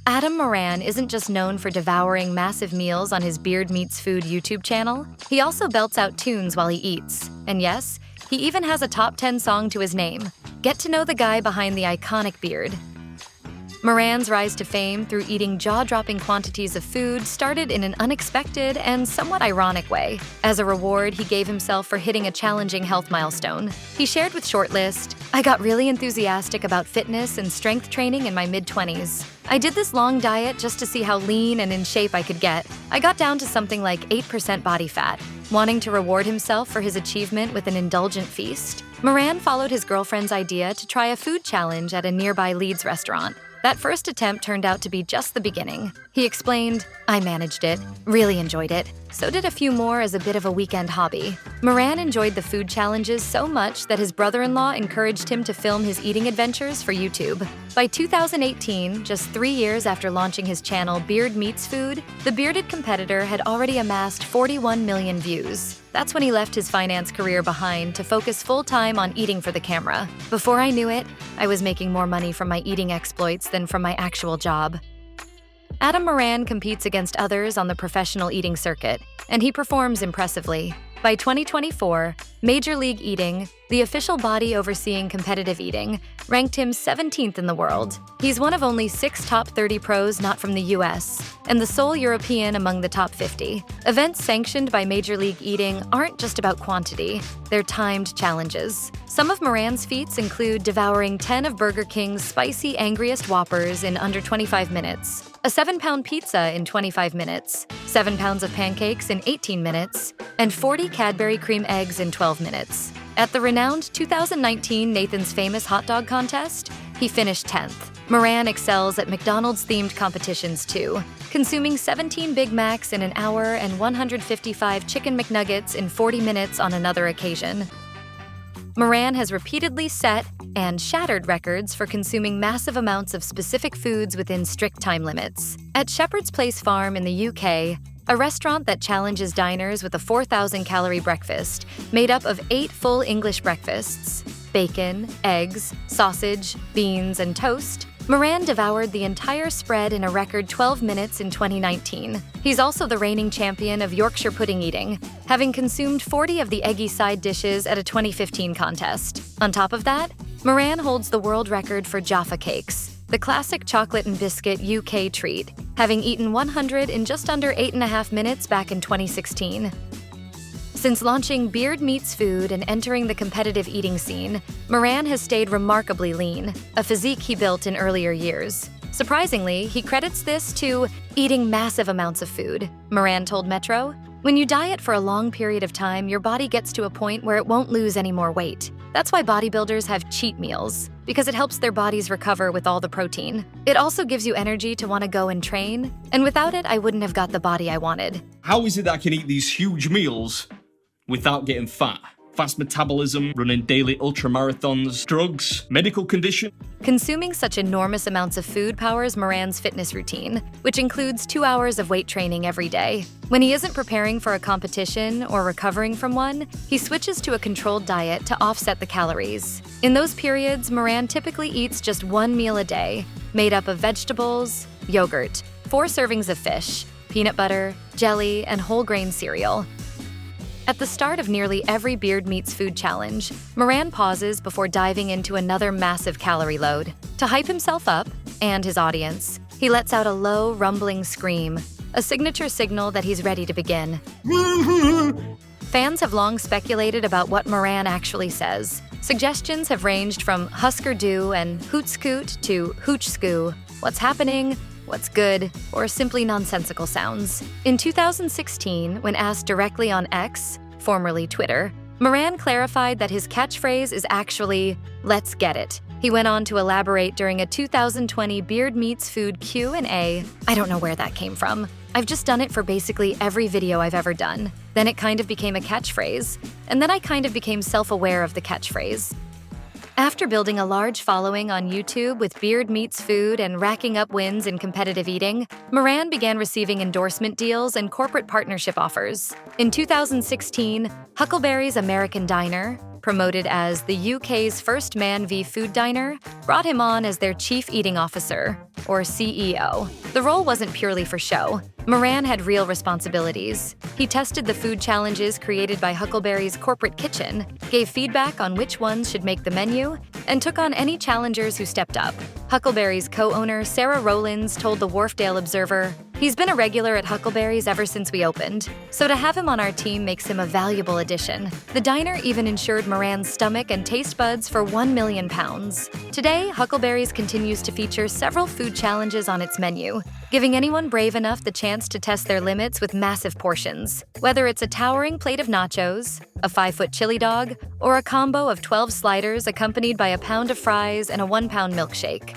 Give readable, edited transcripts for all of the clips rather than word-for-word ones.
Adam Moran isn't just known for devouring massive meals on his BeardMeatsFood YouTube channel, he also belts out tunes while he eats. And yes, he even has a top 10 song to his name. Get to know the guy behind the iconic beard. Moran's rise to fame through eating jaw-dropping quantities of food started in an unexpected and somewhat ironic way. As a reward he gave himself for hitting a challenging health milestone, he shared with Shortlist, "I got really enthusiastic about fitness and strength training in my mid-20s. I did this long diet just to see how lean and in shape I could get. I got down to something like 8% body fat." Wanting to reward himself for his achievement with an indulgent feast, Moran followed his girlfriend's idea to try a food challenge at a nearby Leeds restaurant. That first attempt turned out to be just the beginning. He explained, "I managed it, really enjoyed it. So did a few more as a bit of a weekend hobby." Moran enjoyed the food challenges so much that his brother-in-law encouraged him to film his eating adventures for YouTube. By 2018, just 3 years after launching his channel BeardMeatsFood, the bearded competitor had already amassed 41 million views. That's when he left his finance career behind to focus full-time on eating for the camera. "Before I knew it, I was making more money from my eating exploits than from my actual job." Adam Moran competes against others on the professional eating circuit, and he performs impressively. By 2024, Major League Eating, the official body overseeing competitive eating, ranked him 17th in the world. He's one of only 6 top 30 pros not from the US, and the sole European among the top 50. Events sanctioned by Major League Eating aren't just about quantity, they're timed challenges. Some of Moran's feats include devouring 10 of Burger King's spicy angriest Whoppers in under 25 minutes, a 7-pound pizza in 25 minutes, 7 pounds of pancakes in 18 minutes, and 40 Cadbury cream eggs in 12 minutes. At the renowned 2019 Nathan's Famous Hot Dog Contest, he finished 10th. Moran excels at McDonald's-themed competitions too, consuming 17 Big Macs in an hour and 155 Chicken McNuggets in 40 minutes on another occasion. Moran has repeatedly set and shattered records for consuming massive amounts of specific foods within strict time limits. At Shepherd's Place Farm in the UK, a restaurant that challenges diners with a 4,000-calorie breakfast made up of 8 full English breakfasts, bacon, eggs, sausage, beans, and toast, Moran devoured the entire spread in a record 12 minutes in 2019. He's also the reigning champion of Yorkshire pudding eating, having consumed 40 of the eggy side dishes at a 2015 contest. On top of that, Moran holds the world record for Jaffa cakes, the classic chocolate and biscuit UK treat, having eaten 100 in just under 8.5 minutes back in 2016. Since launching BeardMeatsFood and entering the competitive eating scene, Moran has stayed remarkably lean, a physique he built in earlier years. Surprisingly, he credits this to eating massive amounts of food. Moran told Metro, "When you diet for a long period of time, your body gets to a point where it won't lose any more weight. That's why bodybuilders have cheat meals, because it helps their bodies recover with all the protein. It also gives you energy to want to go and train, and without it, I wouldn't have got the body I wanted." How is it that I can eat these huge meals without getting fat? Fast metabolism, running daily ultramarathons, drugs, medical condition? Consuming such enormous amounts of food powers Moran's fitness routine, which includes 2 hours of weight training every day. When he isn't preparing for a competition or recovering from one, he switches to a controlled diet to offset the calories. In those periods, Moran typically eats just 1 meal a day, made up of vegetables, yogurt, 4 servings of fish, peanut butter, jelly, and whole grain cereal. At the start of nearly every BeardMeatsFood challenge, Moran pauses before diving into another massive calorie load. To hype himself up, and his audience, he lets out a low, rumbling scream, a signature signal that he's ready to begin. Fans have long speculated about what Moran actually says. Suggestions have ranged from Husker Du and Hoot Scoot to Hooch Scoo, what's happening, what's good, or simply nonsensical sounds. In 2016, when asked directly on X, formerly Twitter, Moran clarified that his catchphrase is actually, "Let's get it." He went on to elaborate during a 2020 BeardMeatsFood Q&A, "I don't know where that came from. I've just done it for basically every video I've ever done. Then it kind of became a catchphrase, and then I kind of became self-aware of the catchphrase." After building a large following on YouTube with BeardMeatsFood and racking up wins in competitive eating, Moran began receiving endorsement deals and corporate partnership offers. In 2016, Huckleberry's American Diner, promoted as the UK's first man v food diner, brought him on as their chief eating officer, or CEO. The role wasn't purely for show. Moran had real responsibilities. He tested the food challenges created by Huckleberry's corporate kitchen, gave feedback on which ones should make the menu, and took on any challengers who stepped up. Huckleberry's co-owner, Sarah Rowlands, told the Wharfdale Observer, "He's been a regular at Huckleberry's ever since we opened, so to have him on our team makes him a valuable addition." The diner even insured Moran's stomach and taste buds for £1 million. Today, Huckleberry's continues to feature several food challenges on its menu, giving anyone brave enough the chance to test their limits with massive portions. Whether it's a towering plate of nachos, a 5-foot chili dog, or a combo of 12 sliders accompanied by a pound of fries and a 1-pound milkshake.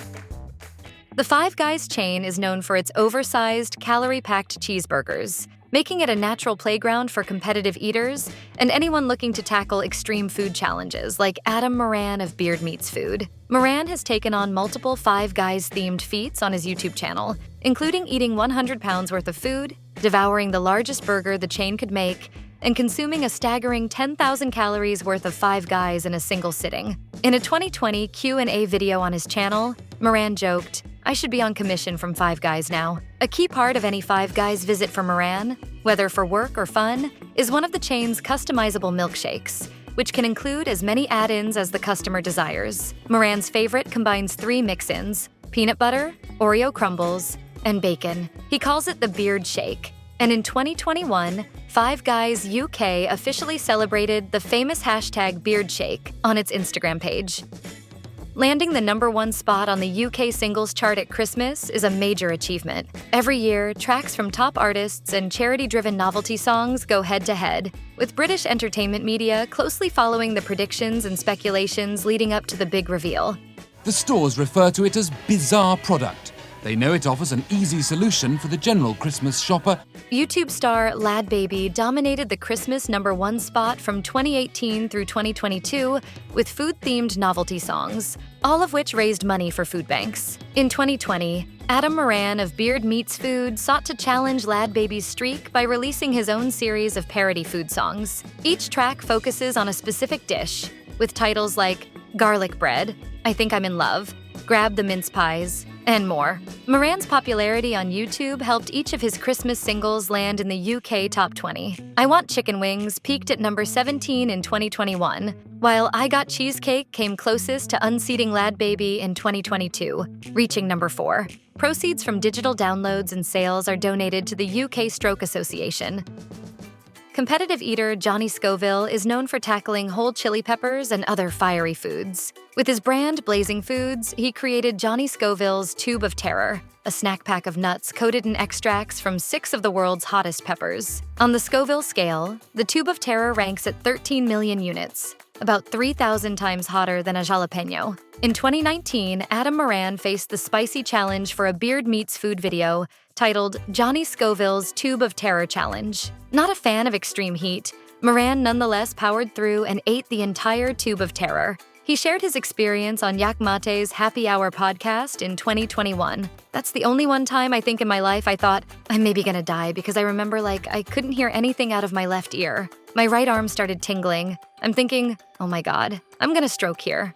The Five Guys chain is known for its oversized, calorie-packed cheeseburgers, making it a natural playground for competitive eaters and anyone looking to tackle extreme food challenges like Adam Moran of BeardMeatsFood. Moran has taken on multiple Five Guys-themed feats on his YouTube channel, including eating 100 pounds worth of food, devouring the largest burger the chain could make, and consuming a staggering 10,000 calories worth of Five Guys in a single sitting. In a 2020 Q&A video on his channel, Moran joked, "I should be on commission from Five Guys now." A key part of any Five Guys visit for Moran, whether for work or fun, is one of the chain's customizable milkshakes, which can include as many add-ins as the customer desires. Moran's favorite combines 3 mix-ins: peanut butter, Oreo crumbles, and bacon. He calls it the Beard Shake. And in 2021, Five Guys UK officially celebrated the famous hashtag #BeardShake on its Instagram page. Landing the #1 spot on the UK singles chart at Christmas is a major achievement. Every year, tracks from top artists and charity-driven novelty songs go head-to-head, with British entertainment media closely following the predictions and speculations leading up to the big reveal. The stores refer to it as bizarre product. They know it offers an easy solution for the general Christmas shopper. YouTube star Lad Baby dominated the Christmas #1 spot from 2018 through 2022 with food-themed novelty songs, all of which raised money for food banks. In 2020, Adam Moran of BeardMeatsFood sought to challenge Lad Baby's streak by releasing his own series of parody food songs. Each track focuses on a specific dish, with titles like Garlic Bread, I Think I'm in Love, Grab the Mince Pies, and more. Moran's popularity on YouTube helped each of his Christmas singles land in the UK top 20. I Want Chicken Wings peaked at number 17 in 2021, while I Got Cheesecake came closest to unseating Lad Baby in 2022, reaching number 4. Proceeds from digital downloads and sales are donated to the UK Stroke Association. Competitive eater Johnny Scoville is known for tackling whole chili peppers and other fiery foods. With his brand Blazing Foods, he created Johnny Scoville's Tube of Terror, a snack pack of nuts coated in extracts from 6 of the world's hottest peppers. On the Scoville scale, the Tube of Terror ranks at 13 million units, about 3,000 times hotter than a jalapeno. In 2019, Adam Moran faced the spicy challenge for a BeardMeatsFood video titled Johnny Scoville's Tube of Terror Challenge. Not a fan of extreme heat, Moran nonetheless powered through and ate the entire Tube of Terror. He shared his experience on Yak Mate's Happy Hour podcast in 2021. "That's the only one time I think in my life I thought, I'm maybe gonna die because I remember I couldn't hear anything out of my left ear. My right arm started tingling. I'm thinking, oh my God, I'm gonna stroke here."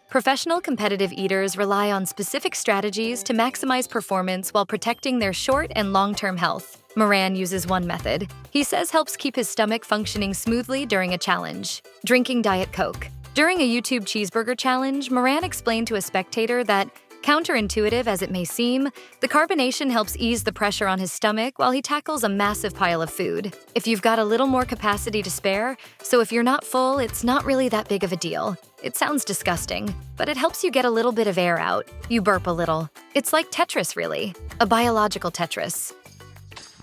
Professional competitive eaters rely on specific strategies to maximize performance while protecting their short and long-term health. Moran uses one method he says helps keep his stomach functioning smoothly during a challenge: drinking Diet Coke. During a YouTube cheeseburger challenge, Moran explained to a spectator that, counterintuitive as it may seem, the carbonation helps ease the pressure on his stomach while he tackles a massive pile of food. If you've got a little more capacity to spare, so if you're not full, it's not really that big of a deal. It sounds disgusting, but it helps you get a little bit of air out. You burp a little. It's like Tetris, really. A biological Tetris.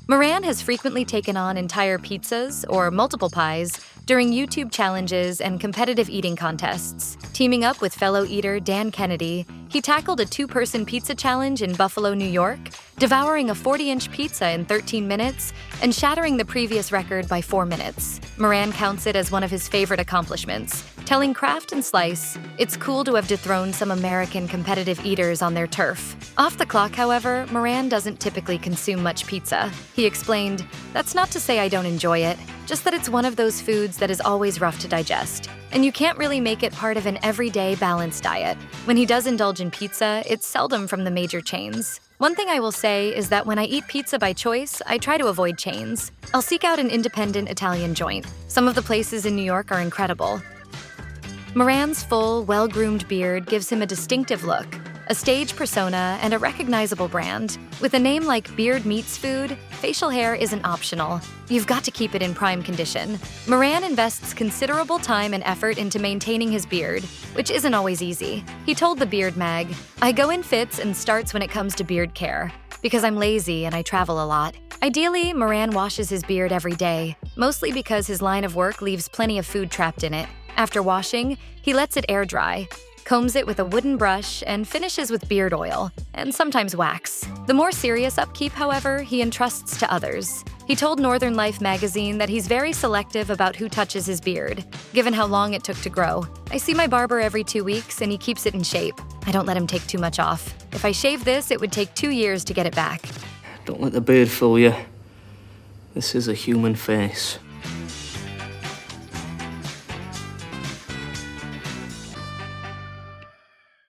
Moran has frequently taken on entire pizzas, or multiple pies, during YouTube challenges and competitive eating contests. Teaming up with fellow eater Dan Kennedy, he tackled a 2-person pizza challenge in Buffalo, New York, devouring a 40-inch pizza in 13 minutes and shattering the previous record by 4 minutes. Moran counts it as one of his favorite accomplishments, telling Craft and Slice, "It's cool to have dethroned some American competitive eaters on their turf." Off the clock, however, Moran doesn't typically consume much pizza. He explained, "That's not to say I don't enjoy it, just that it's one of those foods that is always rough to digest. and you can't really make it part of an everyday balanced diet. When he does indulge in pizza, it's seldom from the major chains. One thing I will say is that when I eat pizza by choice, I try to avoid chains. I'll seek out an independent Italian joint. Some of the places in New York are incredible. Moran's full, well-groomed beard gives him a distinctive look, a stage persona, and a recognizable brand. With a name like BeardMeatsFood, facial hair isn't optional. You've got to keep it in prime condition. Moran invests considerable time and effort into maintaining his beard, which isn't always easy. He told the Beard Mag, "I go in fits and starts when it comes to beard care, because I'm lazy and I travel a lot." Ideally, Moran washes his beard every day, mostly because his line of work leaves plenty of food trapped in it. After washing, he lets it air dry, combs it with a wooden brush, and finishes with beard oil, and sometimes wax. The more serious upkeep, however, he entrusts to others. He told Northern Life magazine that he's very selective about who touches his beard, given how long it took to grow. "I see my barber every 2 weeks, and he keeps it in shape. I don't let him take too much off. If I shave this, it would take 2 years to get it back." Don't let the beard fool you. This is a human face.